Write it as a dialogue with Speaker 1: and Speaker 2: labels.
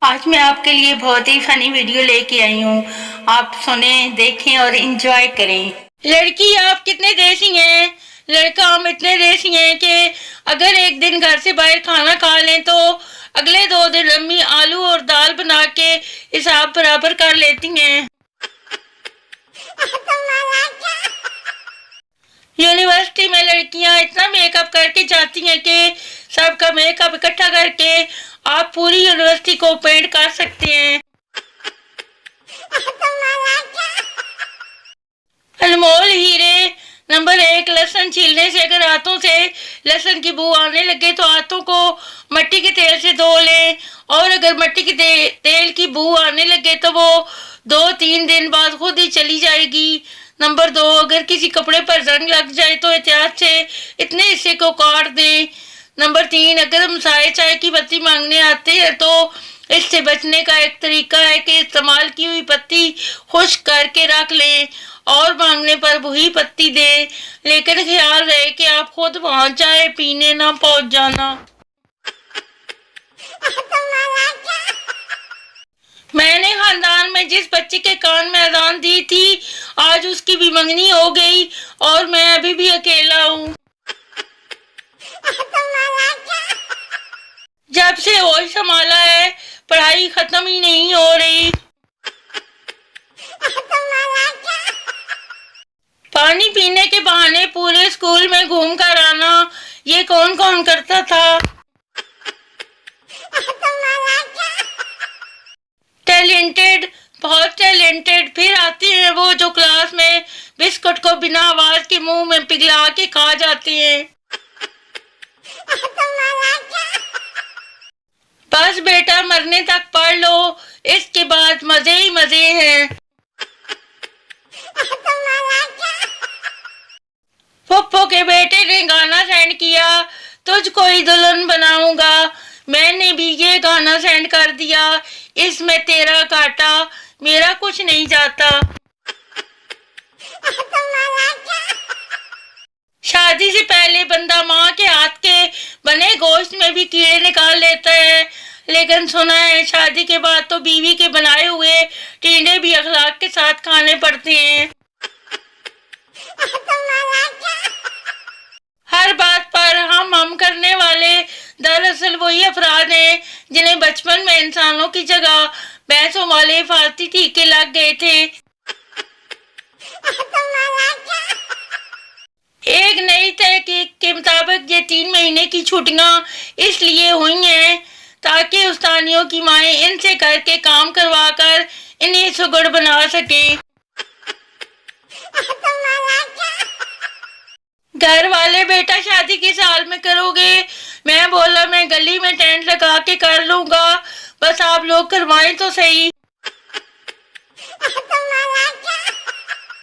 Speaker 1: आज मैं आपके लिए बहुत ही फनी वीडियो लेके आई हूँ। आप सुने, देखें और एंजॉय करें। लड़की आप कितने देसी हैं, लड़का हम इतने देसी हैं कि अगर एक दिन घर से बाहर खाना खा लें तो अगले 2 दिन अम्मी आलू और दाल बना के हिसाब बराबर कर लेती हैं। यूनिवर्सिटी में लड़कियां इतना मेकअप करके जाती हैं कि सबका मेकअप इकट्ठा करके आप पूरी यूनिवर्सिटी को पेंट कर सकते हैं। अनमोल हीरे नंबर 1, लहसुन छीलने से अगर हाथों से लहसुन की बू आने लगे तो हाथों को मिट्टी के तेल से धो लें, और अगर मिट्टी के तेल की बू आने लगे तो वो 2-3 दिन बाद खुद ही चली जाएगी। नंबर 2, अगर किसी कपड़े पर जंग लग जाए तो एहतियात से इतने हिस्से को काट दें। नंबर 3, अगर हम चाय की पत्ती मांगने आते हैं तो इससे बचने का एक तरीका है कि इस्तेमाल की हुई पत्ती खुश्क करके रख लें और मांगने पर वही पत्ती दे, लेकिन ख्याल रहे कि आप खुद वहां चाय पीने ना पहुंच जाना। मैंने खानदान में जिस बच्चे के कान में अजान दी थी आज उसकी भी मंगनी हो गई और मैं अभी भी अकेला हूँ। जब से होश संभाला है पढ़ाई खत्म ही नहीं हो रही। पानी पीने के बहाने पूरे स्कूल में घूम कर आना, ये कौन कौन करता था। टैलेंटेड, बहुत टैलेंटेड। फिर आते हैं वो जो क्लास में बिस्कुट को बिना आवाज के मुंह में पिघला के खा जाते हैं। बस बेटा मरने तक पढ़ लो, इसके बाद मजे ही मजे हैं। पप्पो के बेटे ने गाना सेंड किया, तुझको ही दुल्हन बनाऊंगा। मैंने भी ये गाना सेंड कर दिया, इसमें तेरा घाटा, मेरा कुछ नहीं जाता। शादी से पहले बंदा माँ के हाथ के बने गोश्त में भी कीड़े निकाल लेता है, लेकिन सुना है शादी के बाद तो बीवी के बनाए हुए टींडे भी अखलाक के साथ खाने पड़ते हैं। हर बात पर हम करने वाले दरअसल वही अफराद हैं जिन्हें बचपन में इंसानों की जगह भैंसों वाले हिफाजती टीके लग गए थे। एक नई तहकीक के मुताबिक ये 3 महीने की छुट्टियां इसलिए हुई हैं ताकि उस्तानियों की माएं इनसे करके काम करवा कर इन्हें सुगड़ बना सके। घर वाले बेटा शादी किस साल में करोगे, मैं बोला मैं गली में टेंट लगा के कर लूंगा, बस आप लोग करवाएं तो सही।